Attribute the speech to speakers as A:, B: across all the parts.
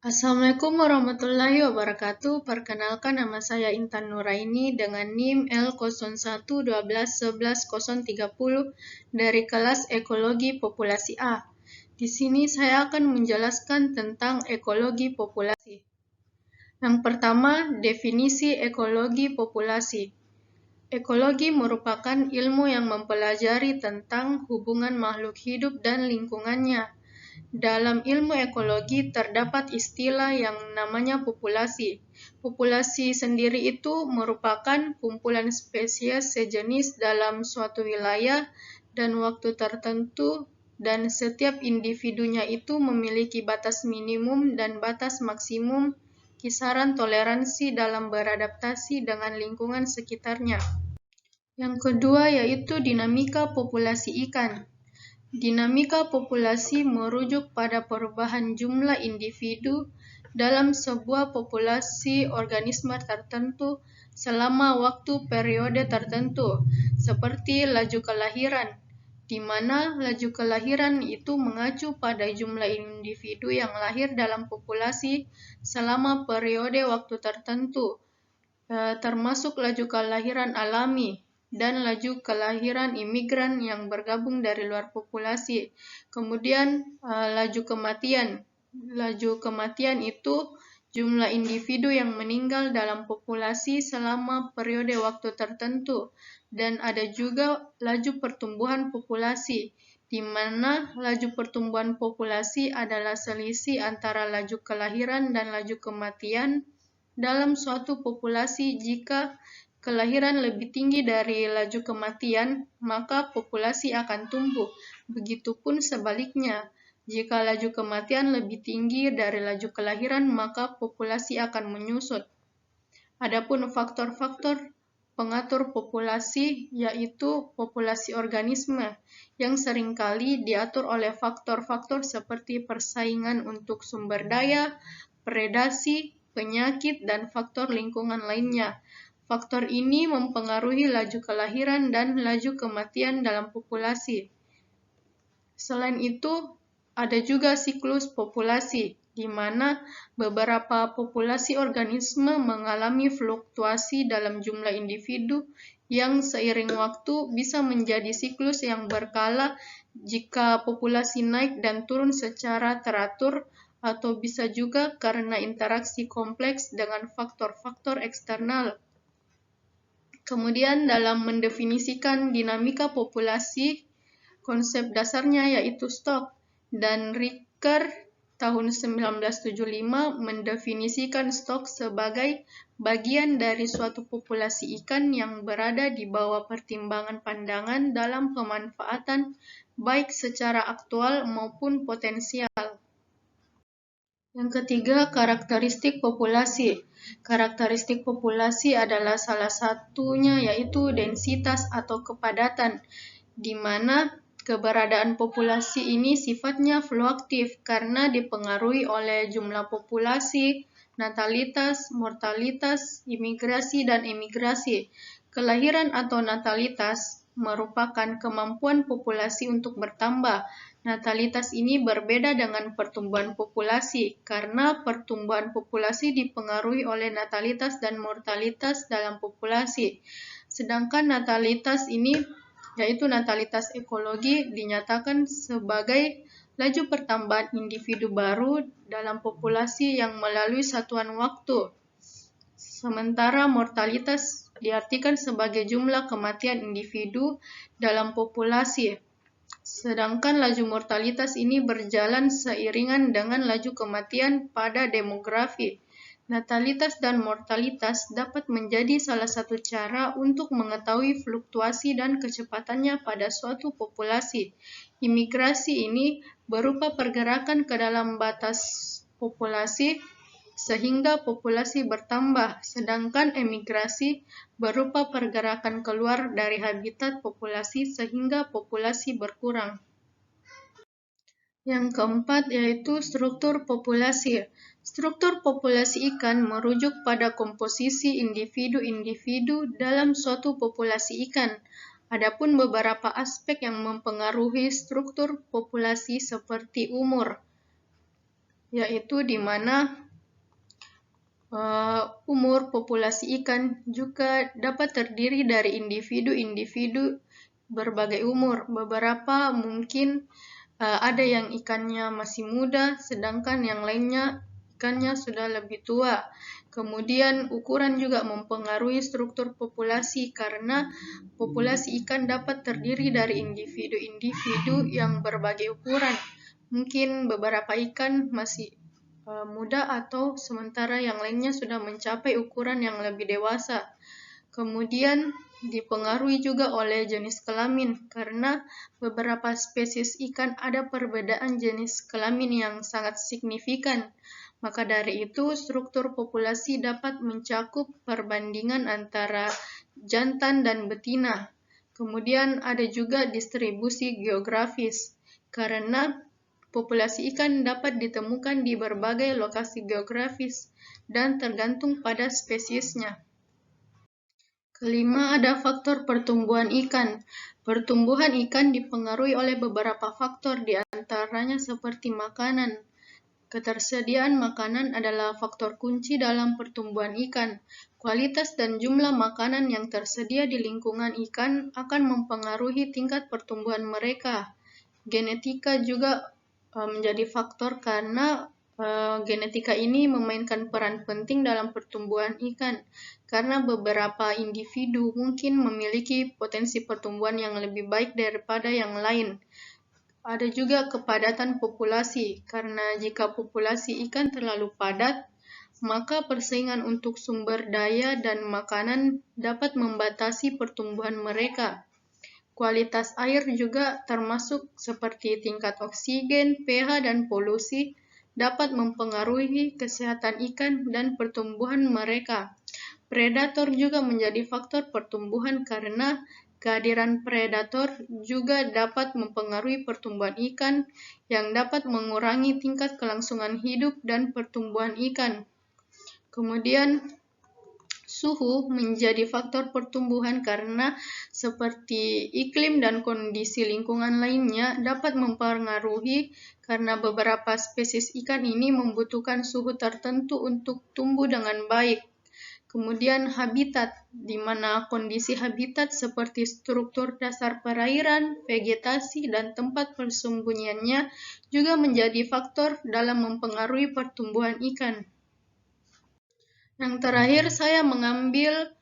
A: Assalamualaikum warahmatullahi wabarakatuh. Perkenalkan, nama saya Intan Nuraini dengan NIM L0112111030 dari kelas Ekologi Populasi A. Di sini saya akan menjelaskan tentang ekologi populasi. Yang pertama, definisi ekologi populasi. Ekologi merupakan ilmu yang mempelajari tentang hubungan makhluk hidup dan lingkungannya. Dalam ilmu ekologi terdapat istilah yang namanya populasi. Populasi sendiri itu merupakan kumpulan spesies sejenis dalam suatu wilayah dan waktu tertentu, dan setiap individunya itu memiliki batas minimum dan batas maksimum kisaran toleransi dalam beradaptasi dengan lingkungan sekitarnya. Yang kedua yaitu dinamika populasi ikan. Dinamika populasi merujuk pada perubahan jumlah individu dalam sebuah populasi organisme tertentu selama waktu periode tertentu, seperti laju kelahiran, di mana laju kelahiran itu mengacu pada jumlah individu yang lahir dalam populasi selama periode waktu tertentu, termasuk laju kelahiran alami dan laju kelahiran imigran yang bergabung dari luar populasi. Kemudian laju kematian. Laju kematian itu jumlah individu yang meninggal dalam populasi selama periode waktu tertentu. Dan ada juga laju pertumbuhan populasi, di mana laju pertumbuhan populasi adalah selisih antara laju kelahiran dan laju kematian dalam suatu populasi. Jika kelahiran lebih tinggi dari laju kematian, maka populasi akan tumbuh. Begitupun sebaliknya, jika laju kematian lebih tinggi dari laju kelahiran, maka populasi akan menyusut. Adapun faktor-faktor pengatur populasi yaitu populasi organisme yang seringkali diatur oleh faktor-faktor seperti persaingan untuk sumber daya, predasi, penyakit, dan faktor lingkungan lainnya. Faktor ini mempengaruhi laju kelahiran dan laju kematian dalam populasi. Selain itu, ada juga siklus populasi, di mana beberapa populasi organisme mengalami fluktuasi dalam jumlah individu yang seiring waktu bisa menjadi siklus yang berkala jika populasi naik dan turun secara teratur, atau bisa juga karena interaksi kompleks dengan faktor-faktor eksternal. Kemudian dalam mendefinisikan dinamika populasi, konsep dasarnya yaitu stok, dan Ricker tahun 1975 mendefinisikan stok sebagai bagian dari suatu populasi ikan yang berada di bawah pertimbangan pandangan dalam pemanfaatan baik secara aktual maupun potensial. Yang ketiga, karakteristik populasi. Karakteristik populasi adalah salah satunya yaitu densitas atau kepadatan, di mana keberadaan populasi ini sifatnya fluktuatif karena dipengaruhi oleh jumlah populasi, natalitas, mortalitas, imigrasi, dan emigrasi. Kelahiran atau natalitas merupakan kemampuan populasi untuk bertambah. Natalitas ini berbeda dengan pertumbuhan populasi, karena pertumbuhan populasi dipengaruhi oleh natalitas dan mortalitas dalam populasi. Sedangkan natalitas ini, yaitu natalitas ekologi, dinyatakan sebagai laju pertambahan individu baru dalam populasi yang melalui satuan waktu. Sementara mortalitas diartikan sebagai jumlah kematian individu dalam populasi. Sedangkan laju mortalitas ini berjalan seiringan dengan laju kematian pada demografi. Natalitas dan mortalitas dapat menjadi salah satu cara untuk mengetahui fluktuasi dan kecepatannya pada suatu populasi. Imigrasi ini berupa pergerakan ke dalam batas populasi sehingga populasi bertambah, sedangkan emigrasi berupa pergerakan keluar dari habitat populasi sehingga populasi berkurang. Yang keempat yaitu struktur populasi. Struktur populasi ikan merujuk pada komposisi individu-individu dalam suatu populasi ikan. Adapun beberapa aspek yang mempengaruhi struktur populasi seperti umur, yaitu di mana umur populasi ikan juga dapat terdiri dari individu-individu berbagai umur. Beberapa mungkin ada yang ikannya masih muda, sedangkan yang lainnya ikannya sudah lebih tua. Kemudian ukuran juga mempengaruhi struktur populasi karena populasi ikan dapat terdiri dari individu-individu yang berbagai ukuran. Mungkin beberapa ikan masih muda atau sementara yang lainnya sudah mencapai ukuran yang lebih dewasa. Kemudian dipengaruhi juga oleh jenis kelamin karena beberapa spesies ikan ada perbedaan jenis kelamin yang sangat signifikan. Maka dari itu, struktur populasi dapat mencakup perbandingan antara jantan dan betina. Kemudian ada juga distribusi geografis, karena populasi ikan dapat ditemukan di berbagai lokasi geografis dan tergantung pada spesiesnya. Kelima, ada faktor pertumbuhan ikan. Pertumbuhan ikan dipengaruhi oleh beberapa faktor, di antaranya seperti makanan. Ketersediaan makanan adalah faktor kunci dalam pertumbuhan ikan. Kualitas dan jumlah makanan yang tersedia di lingkungan ikan akan mempengaruhi tingkat pertumbuhan mereka. Genetika juga menjadi faktor karena genetika ini memainkan peran penting dalam pertumbuhan ikan. Karena beberapa individu mungkin memiliki potensi pertumbuhan yang lebih baik daripada yang lain. Ada juga kepadatan populasi, karena jika populasi ikan terlalu padat, maka persaingan untuk sumber daya dan makanan dapat membatasi pertumbuhan mereka. Kualitas air juga termasuk seperti tingkat oksigen, pH, dan polusi dapat mempengaruhi kesehatan ikan dan pertumbuhan mereka. Predator juga menjadi faktor pertumbuhan karena kehadiran predator juga dapat mempengaruhi pertumbuhan ikan yang dapat mengurangi tingkat kelangsungan hidup dan pertumbuhan ikan. Kemudian suhu menjadi faktor pertumbuhan karena seperti iklim dan kondisi lingkungan lainnya dapat mempengaruhi karena beberapa spesies ikan ini membutuhkan suhu tertentu untuk tumbuh dengan baik. Kemudian habitat, di mana kondisi habitat seperti struktur dasar perairan, vegetasi, dan tempat persembunyiannya juga menjadi faktor dalam mempengaruhi pertumbuhan ikan. Yang terakhir, saya mengambil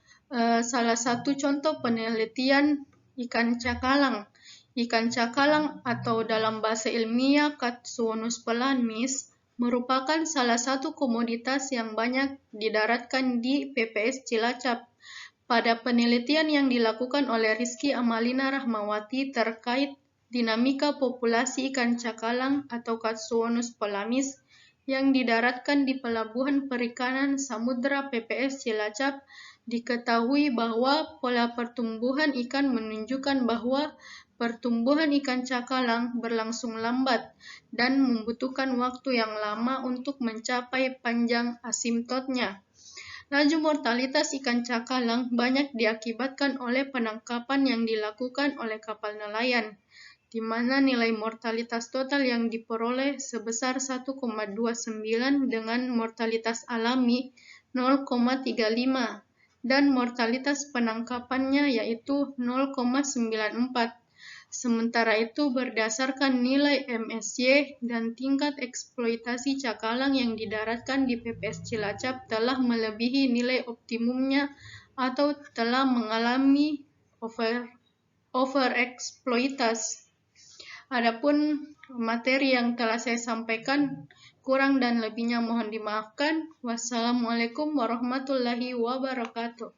A: salah satu contoh penelitian ikan cakalang. Ikan cakalang atau dalam bahasa ilmiah Katsuonus pelamis merupakan salah satu komoditas yang banyak didaratkan di PPS Cilacap. Pada penelitian yang dilakukan oleh Rizky Amalina Rahmawati terkait dinamika populasi ikan cakalang atau Katsuonus pelamis yang didaratkan di Pelabuhan Perikanan Samudra PPS Cilacap, diketahui bahwa pola pertumbuhan ikan menunjukkan bahwa pertumbuhan ikan cakalang berlangsung lambat dan membutuhkan waktu yang lama untuk mencapai panjang asimptotnya. Laju mortalitas ikan cakalang banyak diakibatkan oleh penangkapan yang dilakukan oleh kapal nelayan, di mana nilai mortalitas total yang diperoleh sebesar 1,29 dengan mortalitas alami 0,35 dan mortalitas penangkapannya yaitu 0,94. Sementara itu, berdasarkan nilai MSY dan tingkat eksploitasi cakalang yang didaratkan di PPS Cilacap telah melebihi nilai optimumnya atau telah mengalami overeksploitasi. Adapun materi yang telah saya sampaikan kurang dan lebihnya mohon dimaafkan. Wassalamualaikum warahmatullahi wabarakatuh.